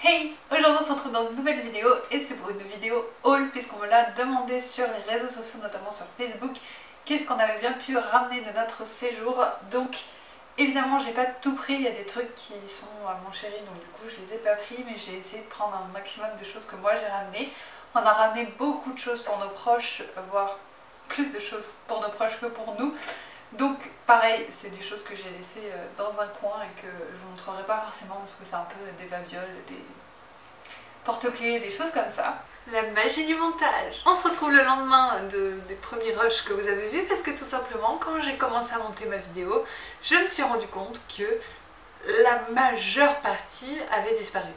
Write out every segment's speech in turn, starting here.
Hey! Aujourd'hui on se retrouve dans une nouvelle vidéo et c'est pour une vidéo haul puisqu'on me l'a demandé sur les réseaux sociaux, notamment sur Facebook, qu'est-ce qu'on avait bien pu ramener de notre séjour. Donc évidemment j'ai pas tout pris, il y a des trucs qui sont à mon chéri donc du coup je les ai pas pris, mais j'ai essayé de prendre un maximum de choses que moi j'ai ramenées. On a ramené beaucoup de choses pour nos proches, voire plus de choses pour nos proches que pour nous. Donc pareil, c'est des choses que j'ai laissées dans un coin et que je vous montrerai pas forcément parce que c'est un peu des babioles, des porte-clés, des choses comme ça. La magie du montage. On se retrouve le lendemain des premiers rushs que vous avez vus parce que tout simplement quand j'ai commencé à monter ma vidéo, je me suis rendu compte que la majeure partie avait disparu.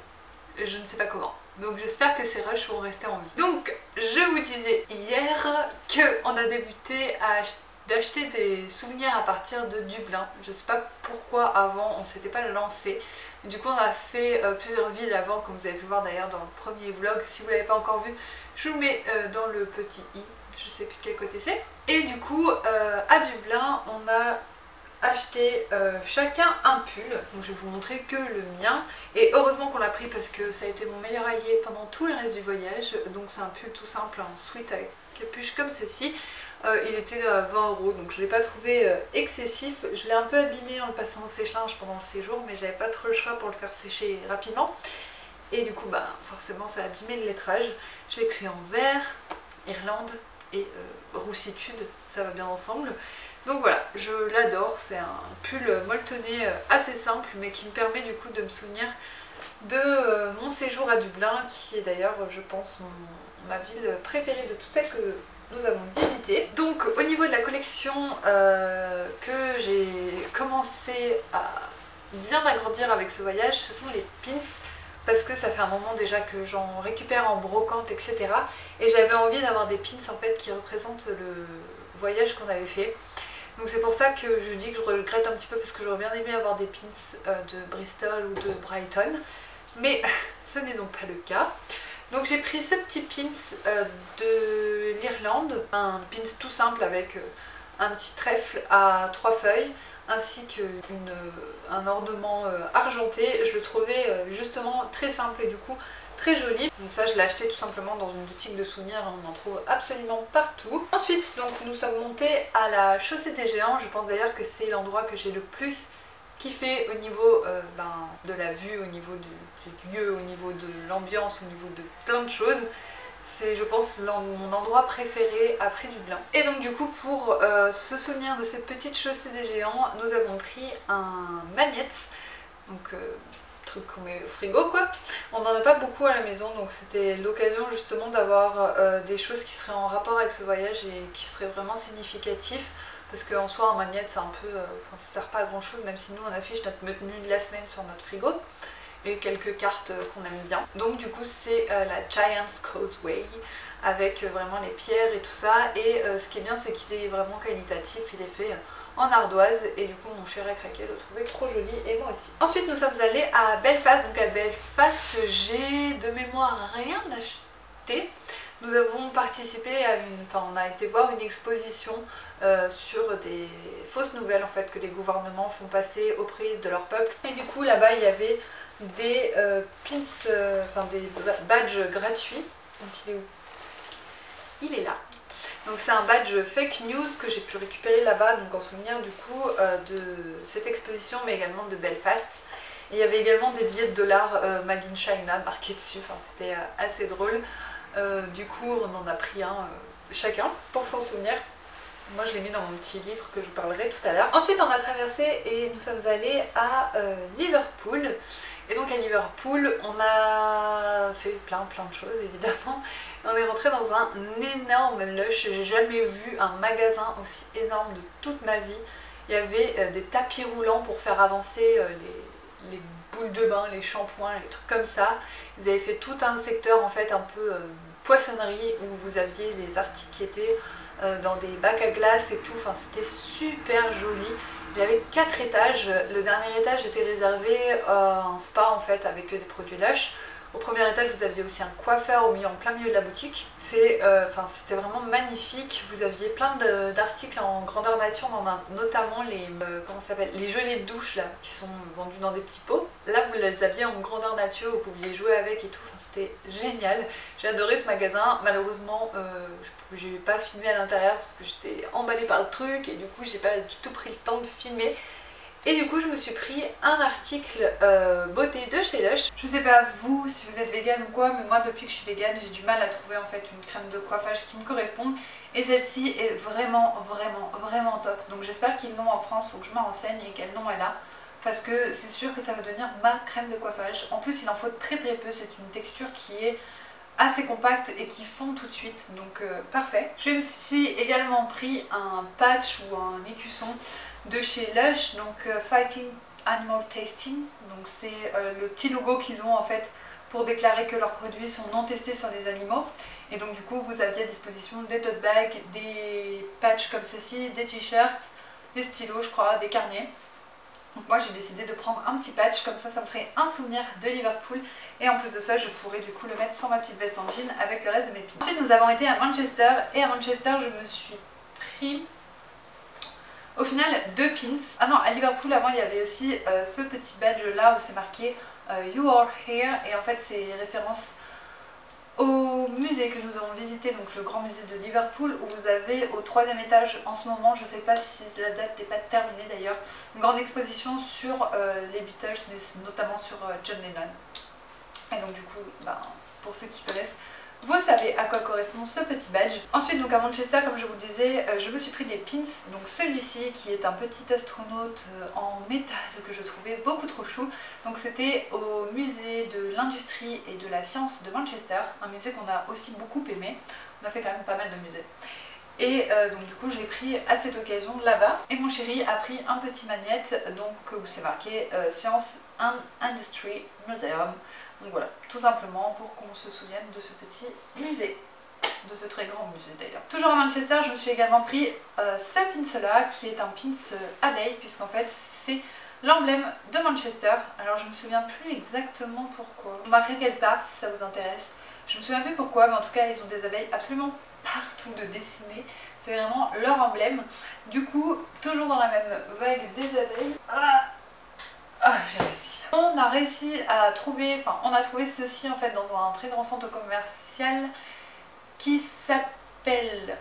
Je ne sais pas comment. Donc j'espère que ces rushs vont rester en vie. Donc je vous disais hier qu'on a débuté à d'acheter des souvenirs à partir de Dublin. Je sais pas pourquoi avant on s'était pas lancé. Du coup on a fait plusieurs villes avant, comme vous avez pu voir d'ailleurs dans le premier vlog. Si vous l'avez pas encore vu, je vous le mets dans le petit i, je sais plus de quel côté c'est. Et du coup à Dublin on a acheté chacun un pull. Donc je vais vous montrer que le mien. Et heureusement qu'on l'a pris parce que ça a été mon meilleur allié pendant tout le reste du voyage. Donc c'est un pull tout simple en sweat avec capuche comme ceci. Il était à 20 €, donc je ne l'ai pas trouvé excessif. Je l'ai un peu abîmé en le passant au sèche-linge pendant le séjour, mais j'avais pas trop le choix pour le faire sécher rapidement. Et du coup, bah, forcément, ça a abîmé le lettrage. Je l'ai pris en vert, Irlande et roussitude, ça va bien ensemble. Donc voilà, je l'adore. C'est un pull molletonné assez simple, mais qui me permet du coup de me souvenir de mon séjour à Dublin, qui est d'ailleurs, je pense, ma ville préférée de toutes celles que nous avons visité. Donc au niveau de la collection que j'ai commencé à bien agrandir avec ce voyage, ce sont les pins, parce que ça fait un moment déjà que j'en récupère en brocante, etc. Et j'avais envie d'avoir des pins en fait qui représentent le voyage qu'on avait fait. Donc c'est pour ça que je dis que je regrette un petit peu, parce que j'aurais bien aimé avoir des pins de Bristol ou de Brighton, mais ce n'est donc pas le cas. Donc j'ai pris ce petit pins de l'Irlande, un pins tout simple avec un petit trèfle à 3 feuilles ainsi qu'un ornement argenté. Je le trouvais justement très simple et du coup très joli. Donc ça je l'ai acheté tout simplement dans une boutique de souvenirs, on en trouve absolument partout. Ensuite donc nous sommes montés à la chaussée des géants. Je pense d'ailleurs que c'est l'endroit que j'ai le plus kiffé au niveau de la vue, au niveau du lieu, au niveau de l'ambiance, au niveau de plein de choses. C'est je pense mon endroit préféré après Dublin. Et donc du coup pour se souvenir de cette petite chaussée des géants, nous avons pris un magnète, donc truc qu'on met au frigo quoi. On n'en a pas beaucoup à la maison, donc c'était l'occasion justement d'avoir des choses qui seraient en rapport avec ce voyage et qui seraient vraiment significatifs. Parce qu'en soi, un magnète, c'est un peu. Ça sert pas à grand chose, même si nous on affiche notre menu de la semaine sur notre frigo. Et quelques cartes qu'on aime bien. Donc, du coup, c'est la Giant's Causeway avec vraiment les pierres et tout ça. Et ce qui est bien, c'est qu'il est vraiment qualitatif. Il est fait en ardoise. Et du coup, mon chéri a craqué, le trouvait trop joli. Et moi aussi. Ensuite, nous sommes allés à Belfast. Donc, à Belfast, j'ai de mémoire rien acheté. Nous avons participé à on a été voir une exposition sur des fausses nouvelles en fait que les gouvernements font passer auprès de leur peuple. Et du coup là-bas il y avait des pins, des badges gratuits. Donc il est où? Il est là. Donc c'est un badge fake news que j'ai pu récupérer là-bas, donc en souvenir du coup de cette exposition, mais également de Belfast. Et il y avait également des billets de dollars Made in China marqués dessus, enfin c'était assez drôle. Du coup on en a pris un chacun pour s'en souvenir. Moi je l'ai mis dans mon petit livre que je vous parlerai tout à l'heure. Ensuite on a traversé et nous sommes allés à Liverpool. Et donc à Liverpool on a fait plein de choses évidemment. On est rentré dans un énorme Lush. J'ai jamais vu un magasin aussi énorme de toute ma vie. Il y avait des tapis roulants pour faire avancer les boules de bain, les shampoings, les trucs comme ça. Ils avaient fait tout un secteur en fait un peu poissonnerie où vous aviez les articles qui étaient dans des bacs à glace et tout. Enfin c'était super joli. Il y avait 4 étages. Le dernier étage était réservé à un spa en fait avec des produits Lush. Au premier étage vous aviez aussi un coiffeur en plein milieu de la boutique. C'était vraiment magnifique. Vous aviez plein d'articles en grandeur nature, notamment les gelées de douche là, qui sont vendus dans des petits pots. Là vous les aviez en grandeur nature, vous pouviez jouer avec et tout, c'était génial. J'ai adoré ce magasin. Malheureusement j'ai pas filmé à l'intérieur parce que j'étais emballée par le truc et du coup j'ai pas du tout pris le temps de filmer. Et du coup je me suis pris un article beauté de chez Lush. Je sais pas vous si vous êtes vegan ou quoi, mais moi depuis que je suis vegan j'ai du mal à trouver en fait une crème de coiffage qui me corresponde. Et celle-ci est vraiment top. Donc j'espère qu'ils l'ont en France, faut que je me renseigne et quel nom elle a. Parce que c'est sûr que ça va devenir ma crème de coiffage. En plus il en faut très peu, c'est une texture qui est assez compacte et qui fond tout de suite, donc parfait. Je me suis également pris un patch ou un écusson de chez Lush, donc Fighting Animal Tasting, donc c'est le petit logo qu'ils ont en fait pour déclarer que leurs produits sont non testés sur les animaux. Et donc du coup vous aviez à disposition des tote bags, des patchs comme ceci, des t-shirts, des stylos je crois, des carnets. Donc moi j'ai décidé de prendre un petit patch, comme ça me ferait un souvenir de Liverpool. Et en plus de ça je pourrais du coup le mettre sur ma petite veste en jean avec le reste de mes pins. Ensuite nous avons été à Manchester et à Manchester je me suis pris au final 2 pins. Ah non, à Liverpool avant il y avait aussi ce petit badge là où c'est marqué You are here, et en fait c'est référence au musée que nous avons visité, donc le grand musée de Liverpool, où vous avez au 3e étage en ce moment, je sais pas si la date n'est pas terminée d'ailleurs, une grande exposition sur les Beatles, mais notamment sur John Lennon. Et donc du coup, pour ceux qui connaissent, vous savez à quoi correspond ce petit badge. Ensuite donc à Manchester, comme je vous le disais, je me suis pris des pins. Donc celui-ci qui est un petit astronaute en métal que je trouvais beaucoup trop chou. Donc c'était au musée de l'industrie et de la science de Manchester, un musée qu'on a aussi beaucoup aimé. On a fait quand même pas mal de musées. Et donc du coup je l'ai pris à cette occasion là-bas. Et mon chéri a pris un petit magnète donc où c'est marqué Science and Industry Museum. Donc voilà, tout simplement pour qu'on se souvienne de ce petit musée, de ce très grand musée d'ailleurs. Toujours à Manchester, je me suis également pris ce pins là, qui est un pins abeille, puisqu'en fait c'est l'emblème de Manchester. Alors je me souviens plus exactement pourquoi. Vous marquerez quelque part si ça vous intéresse. Je me souviens plus pourquoi, mais en tout cas ils ont des abeilles absolument partout de dessinées. C'est vraiment leur emblème. Du coup, toujours dans la même vague des abeilles. J'ai réussi. On a réussi à trouver, on a trouvé ceci en fait dans un très grand centre commercial qui s'appelle,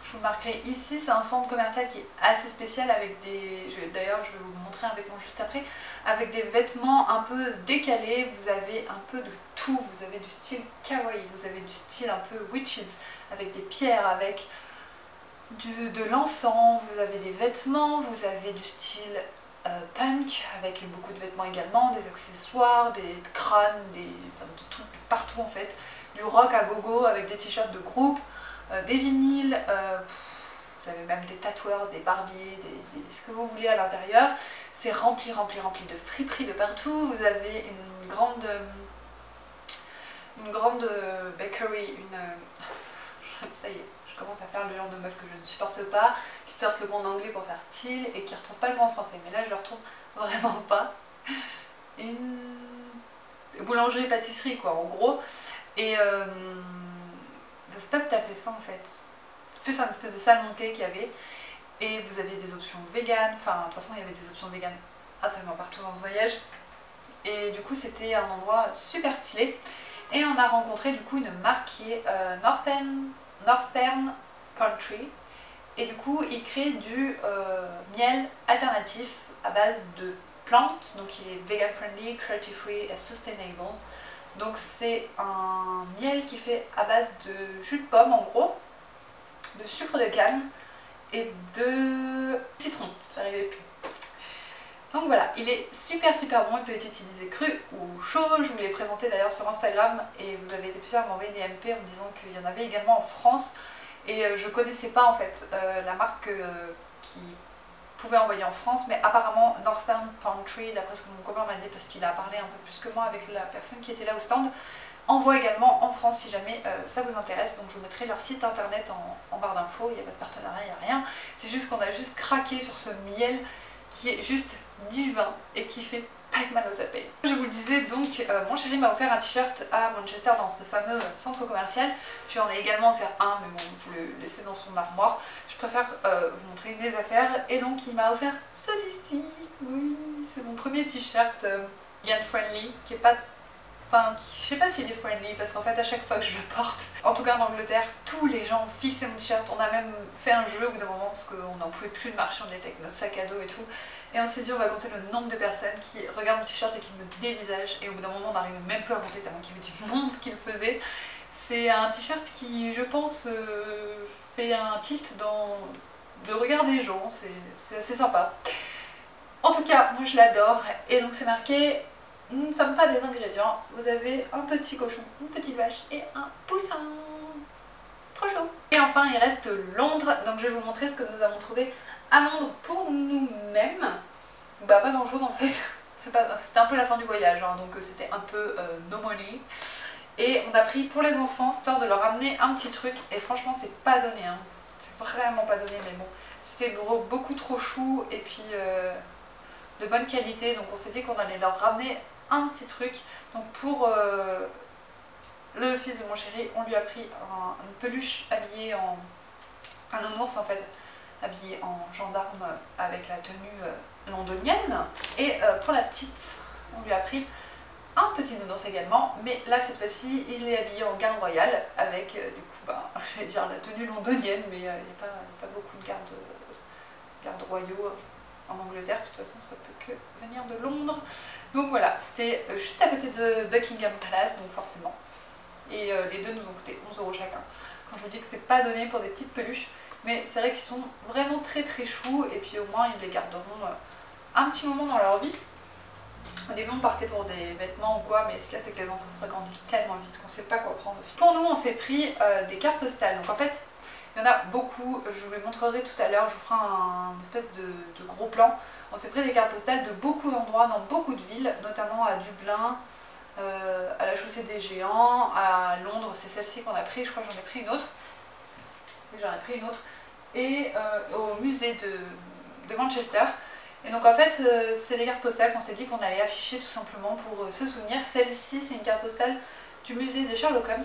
je vous marquerai ici, c'est un centre commercial qui est assez spécial avec des, d'ailleurs je vais vous montrer un vêtement juste après, avec des vêtements un peu décalés. Vous avez un peu de tout, vous avez du style kawaii, vous avez du style un peu witches, avec des pierres, avec de l'encens, vous avez des vêtements, vous avez du style punk avec beaucoup de vêtements également, des accessoires, des crânes, de tout, partout en fait, du rock à gogo avec des t-shirts de groupe, des vinyles, vous avez même des tatoueurs, des barbiers, ce que vous voulez à l'intérieur. C'est rempli de friperies de partout. Vous avez une grande bakery, ça y est, je commence à faire le genre de meuf que je ne supporte pas, qui sortent le mot en anglais pour faire style et qui ne retrouvent pas le mot en français. Mais là je le retrouve vraiment pas. Une boulangerie-pâtisserie quoi en gros. Et c'est pas tout à fait ça en fait. C'est plus un espèce de salle montée qu'il y avait. Et vous aviez des options véganes, enfin de toute façon il y avait des options véganes absolument partout dans ce voyage. Et du coup c'était un endroit super stylé. Et on a rencontré du coup une marque qui est Northern Country. Et du coup ils créent du miel alternatif à base de plantes. Donc il est vegan friendly, cruelty free et sustainable. Donc c'est un miel qui fait à base de jus de pomme en gros, de sucre de canne et de citron, j'arrivais plus. Donc voilà, il est super bon, il peut être utilisé cru ou chaud. Je vous l'ai présenté d'ailleurs sur Instagram et vous avez été plusieurs à m'envoyer des MP en me disant qu'il y en avait également en France. Et je connaissais pas en fait la marque qui pouvait envoyer en France, mais apparemment Northern Country, d'après ce que mon copain m'a dit parce qu'il a parlé un peu plus que moi avec la personne qui était là au stand, envoie également en France si jamais ça vous intéresse. Donc je vous mettrai leur site internet en barre d'infos. Il n'y a pas de partenariat, il n'y a rien. C'est juste qu'on a juste craqué sur ce miel qui est juste divin et qui fait pas de mal aux appels. Je vous le disais donc, mon chéri m'a offert un t-shirt à Manchester dans ce fameux centre commercial. Je lui en ai également offert un, mais bon, je l'ai laissé dans son armoire. Je préfère vous montrer mes affaires. Et donc il m'a offert celui-ci. Oui, c'est mon premier t-shirt Young Friendly, qui est pas... Enfin, je sais pas s'il est friendly parce qu'en fait à chaque fois que je le porte, en tout cas en Angleterre, tous les gens fixaient mon t-shirt. On a même fait un jeu au bout d'un moment parce qu'on n'en pouvait plus de marcher, on était avec notre sac à dos et tout. Et on s'est dit on va compter le nombre de personnes qui regardent mon t-shirt et qui me dévisagent. Et au bout d'un moment on n'arrivait même plus à compter tellement qu'il y avait du monde qui le faisait. C'est un t-shirt qui je pense fait un tilt dans le regard des gens, c'est assez sympa. En tout cas moi je l'adore et donc c'est marqué... Nous ne sommes pas des ingrédients, vous avez un petit cochon, une petite vache et un poussin. Trop chaud. Et enfin il reste Londres, donc je vais vous montrer ce que nous avons trouvé à Londres pour nous-mêmes. Bah pas grand chose en fait, c'était un peu la fin du voyage, hein, donc c'était un peu no money. Et on a pris pour les enfants, histoire de leur amener un petit truc, et franchement c'est pas donné, hein. C'est vraiment pas donné, mais bon, c'était beaucoup trop chou et puis de bonne qualité, donc on s'est dit qu'on allait leur ramener un petit truc. Donc pour le fils de mon chéri, on lui a pris une peluche habillée en... un nounours en fait, habillé en gendarme avec la tenue londonienne. Et pour la petite, on lui a pris un petit nounours également, mais là cette fois-ci il est habillé en garde royale avec du coup, bah, je vais dire la tenue londonienne, mais il n'y a pas beaucoup de gardes royaux en Angleterre, de toute façon ça peut que venir de Londres. Donc voilà, c'était juste à côté de Buckingham Palace, donc forcément. Et les deux nous ont coûté 11 € chacun. Quand je vous dis que c'est pas donné pour des petites peluches, mais c'est vrai qu'ils sont vraiment très choux, et puis au moins ils les garderont un petit moment dans leur vie. Au début on partait pour des vêtements ou quoi, mais ce qu'il y a c'est que les enfants s'agrandissent tellement vite qu'on sait pas quoi prendre. Pour nous on s'est pris des cartes postales, donc en fait il y en a beaucoup, je vous les montrerai tout à l'heure, je vous ferai une espèce de gros plan. On s'est pris des cartes postales de beaucoup d'endroits, dans beaucoup de villes, notamment à Dublin, à la Chaussée des Géants, à Londres, c'est celle-ci qu'on a pris, je crois que j'en ai pris une autre. Et j'en ai pris une autre. Et au musée de Manchester. Et donc en fait, c'est des cartes postales qu'on s'est dit qu'on allait afficher tout simplement pour se souvenir. Celle-ci, c'est une carte postale du musée de Sherlock Holmes,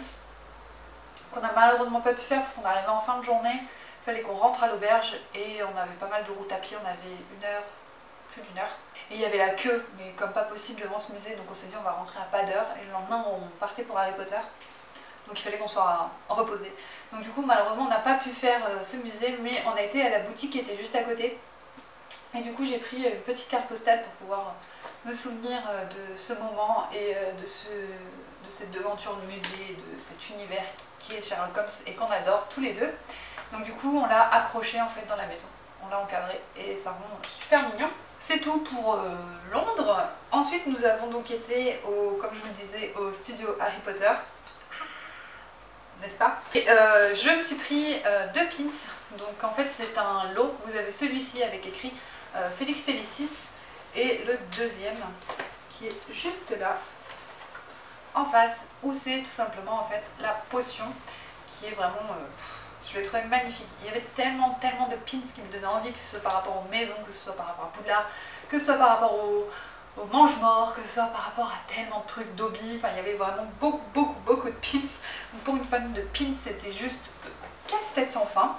qu'on n'a malheureusement pas pu faire parce qu'on arrivait en fin de journée, il fallait qu'on rentre à l'auberge et on avait pas mal de routes à pied, on avait une heure, plus d'une heure. Et il y avait la queue, mais comme pas possible devant ce musée, donc on s'est dit on va rentrer à pas d'heure. Et le lendemain on partait pour Harry Potter, donc il fallait qu'on soit reposé. Donc du coup malheureusement on n'a pas pu faire ce musée, mais on a été à la boutique qui était juste à côté. Et du coup j'ai pris une petite carte postale pour pouvoir me souvenir de ce moment et de cette devanture de musée, de cet univers qui est Sherlock Holmes et qu'on adore tous les deux. Donc du coup on l'a accroché en fait dans la maison, on l'a encadré et ça rend super mignon. C'est tout pour Londres. Ensuite nous avons donc été, comme je vous le disais, au studio Harry Potter, n'est-ce pas? Et je me suis pris deux pins, donc en fait c'est un lot, vous avez celui-ci avec écrit Félix Félicis et le deuxième qui est juste là en face, où c'est tout simplement en fait la potion qui est vraiment, je l'ai trouvé magnifique. Il y avait tellement de pins qui me donnaient envie, que ce soit par rapport aux maisons, que ce soit par rapport à Poudlard, que ce soit par rapport au mange-mort, que ce soit par rapport à tellement de trucs d'hobby. Enfin il y avait vraiment beaucoup de pins. Donc pour une fan de pins c'était juste casse-tête sans fin.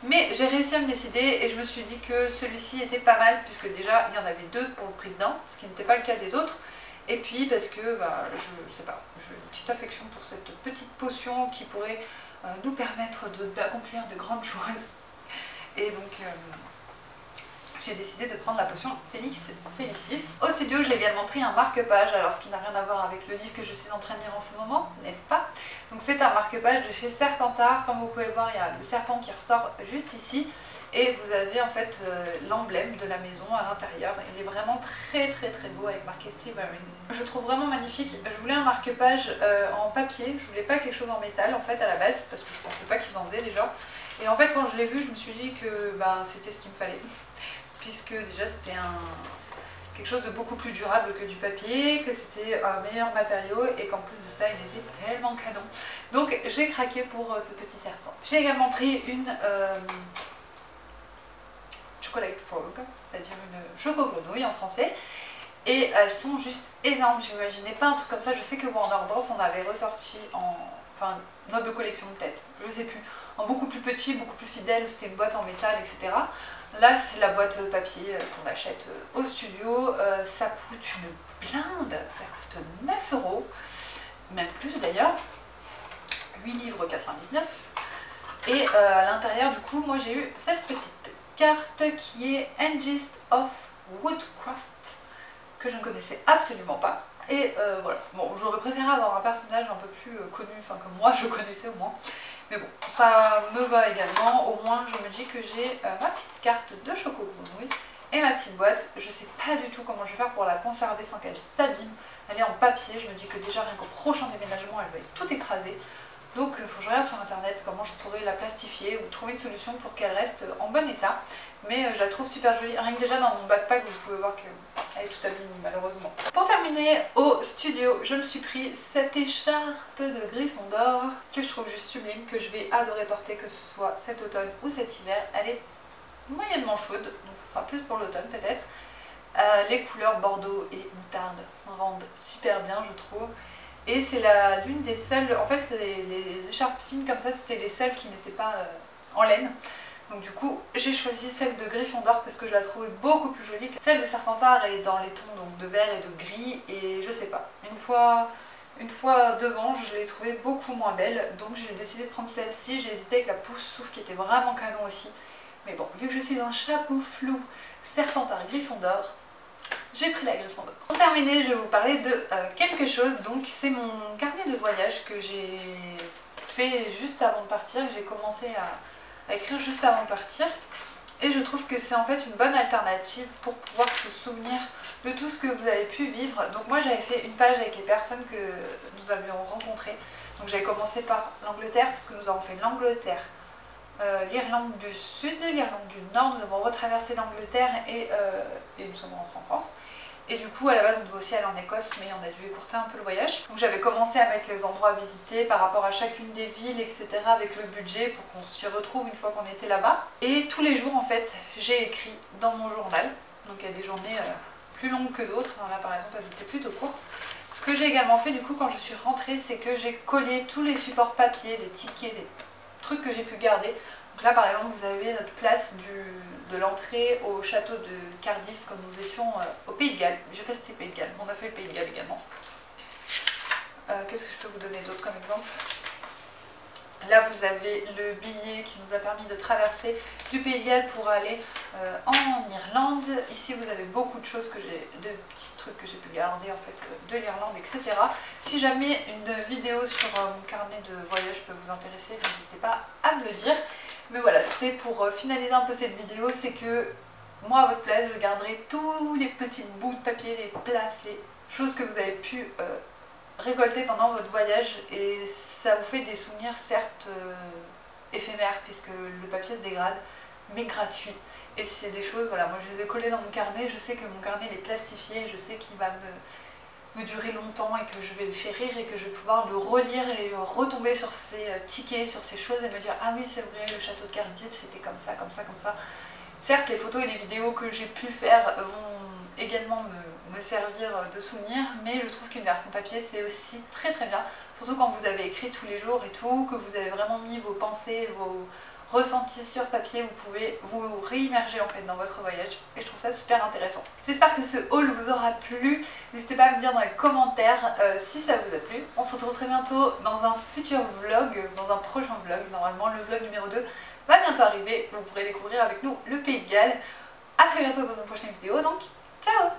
Mais j'ai réussi à me décider et je me suis dit que celui-ci était pas mal, puisque déjà il y en avait deux pour le prix dedans, ce qui n'était pas le cas des autres. Et puis parce que bah, je sais pas, j'ai une petite affection pour cette petite potion qui pourrait nous permettre d'accomplir de grandes choses. Et donc j'ai décidé de prendre la potion Félix Félicis. Au studio j'ai également pris un marque-page, alors ce qui n'a rien à voir avec le livre que je suis en train de lire en ce moment, n'est-ce pas? Donc c'est un marque-page de chez Serpentard, comme vous pouvez le voir il y a le serpent qui ressort juste ici. Et vous avez en fait l'emblème de la maison à l'intérieur. Il est vraiment très beau avec marqué Tiberine. Je trouve vraiment magnifique. Je voulais un marque-page en papier, je voulais pas quelque chose en métal en fait à la base, parce que je pensais pas qu'ils en faisaient déjà. Et en fait quand je l'ai vu je me suis dit que ben, c'était ce qu'il me fallait. Puisque déjà c'était quelque chose de beaucoup plus durable que du papier, que c'était un meilleur matériau et qu'en plus de ça il était tellement canon. Donc j'ai craqué pour ce petit serpent. J'ai également pris une chocolate frog, c'est-à-dire une choco-grenouille en français. et elles sont juste énormes. J'imaginais pas un truc comme ça. Je sais que Warner Bros en avait ressorti enfin Noble Collection peut-être, je sais plus, en beaucoup plus petit, beaucoup plus fidèle, où c'était une boîte en métal, etc. Là c'est la boîte papier qu'on achète au studio. Ça coûte une blinde, ça coûte 9 €, même plus d'ailleurs, 8 livres 99. Et à l'intérieur du coup moi j'ai eu cette petite carte qui est Engist of Woodcraft, que je ne connaissais absolument pas. Et voilà, bon, j'aurais préféré avoir un personnage un peu plus connu, enfin que moi je connaissais au moins. Mais bon, ça me va également. Au moins je me dis que j'ai ma petite carte de Choco-Grenouille et ma petite boîte. Je sais pas du tout comment je vais faire pour la conserver sans qu'elle s'abîme. Elle est en papier, je me dis que déjà rien qu'au prochain déménagement elle va être toute écrasée. Donc il faut que je regarde sur internet comment je pourrais la plastifier ou trouver une solution pour qu'elle reste en bon état. Mais je la trouve super jolie, rien que déjà dans mon backpack vous pouvez voir qu'elle est toute abîmée malheureusement. Pour terminer, au studio je me suis pris cette écharpe de Gryffondor que je trouve juste sublime, que je vais adorer porter, que ce soit cet automne ou cet hiver. Elle est moyennement chaude, donc ce sera plus pour l'automne peut-être. Les couleurs bordeaux et moutarde rendent super bien je trouve. Et c'est l'une des seules, en fait les écharpes fines comme ça c'était les seules qui n'étaient pas en laine. Donc du coup j'ai choisi celle de Gryffondor parce que je la trouvais beaucoup plus jolie. Celle de Serpentard est dans les tons donc, de vert et de gris et je sais pas. Une fois devant je l'ai trouvée beaucoup moins belle, donc j'ai décidé de prendre celle-ci. J'ai hésité avec la pousse souffle qui était vraiment canon aussi. Mais bon, vu que je suis un chapeau flou Serpentard Gryffondor, j'ai pris la Gryffondor. Pour terminer, je vais vous parler de quelque chose. Donc c'est mon carnet de voyage que j'ai fait juste avant de partir, que j'ai commencé à écrire juste avant de partir. Et je trouve que c'est en fait une bonne alternative pour pouvoir se souvenir de tout ce que vous avez pu vivre. Donc moi j'avais fait une page avec les personnes que nous avions rencontrées. Donc j'avais commencé par l'Angleterre parce que nous avons fait l'Angleterre, l'Irlande du Sud, l'Irlande du Nord. Nous avons retraversé l'Angleterre et nous sommes rentrés en France. Et du coup à la base on devait aussi aller en Écosse, mais on a dû écourter un peu le voyage. Donc j'avais commencé à mettre les endroits à visiter par rapport à chacune des villes, etc. avec le budget pour qu'on s'y retrouve une fois qu'on était là-bas. Et tous les jours en fait j'ai écrit dans mon journal. Donc il y a des journées plus longues que d'autres, là par exemple elles étaient plutôt courtes. Ce que j'ai également fait du coup quand je suis rentrée, c'est que j'ai collé tous les supports papier, les tickets, les trucs que j'ai pu garder. Donc là par exemple vous avez notre place de l'entrée au château de Cardiff quand nous étions au Pays de Galles. Je sais pas si c'était Pays de Galles, on a fait le Pays de Galles également. Qu'est-ce que je peux vous donner d'autre comme exemple? Là vous avez le billet qui nous a permis de traverser du Pays de Galles pour aller en Irlande. Ici vous avez beaucoup de choses, de petits trucs que j'ai pu garder en fait de l'Irlande, etc. Si jamais une vidéo sur mon carnet de voyage peut vous intéresser, n'hésitez pas à me le dire. Mais voilà, c'était pour finaliser un peu cette vidéo, c'est que moi à votre place je garderai tous les petits bouts de papier, les places, les choses que vous avez pu récolter pendant votre voyage, et ça vous fait des souvenirs certes éphémères puisque le papier se dégrade, mais gratuit. Et c'est des choses, voilà, moi je les ai collées dans mon carnet, je sais que mon carnet il est plastifié, je sais qu'il va me durer longtemps et que je vais le chérir et que je vais pouvoir le relire et retomber sur ces tickets, sur ces choses et me dire ah oui c'est vrai, le château de Cardiff c'était comme ça, comme ça, comme ça. Certes les photos et les vidéos que j'ai pu faire vont également me servir de souvenir, mais je trouve qu'une version papier c'est aussi très très bien, surtout quand vous avez écrit tous les jours et tout, que vous avez vraiment mis vos pensées, vos ressentis sur papier, vous pouvez vous réimmerger en fait dans votre voyage et je trouve ça super intéressant. J'espère que ce haul vous aura plu, n'hésitez pas à me dire dans les commentaires si ça vous a plu. On se retrouve très bientôt dans un futur vlog, dans un prochain vlog. Normalement le vlog numéro 2 va bientôt arriver, vous pourrez découvrir avec nous le Pays de Galles. A très bientôt dans une prochaine vidéo, donc ciao!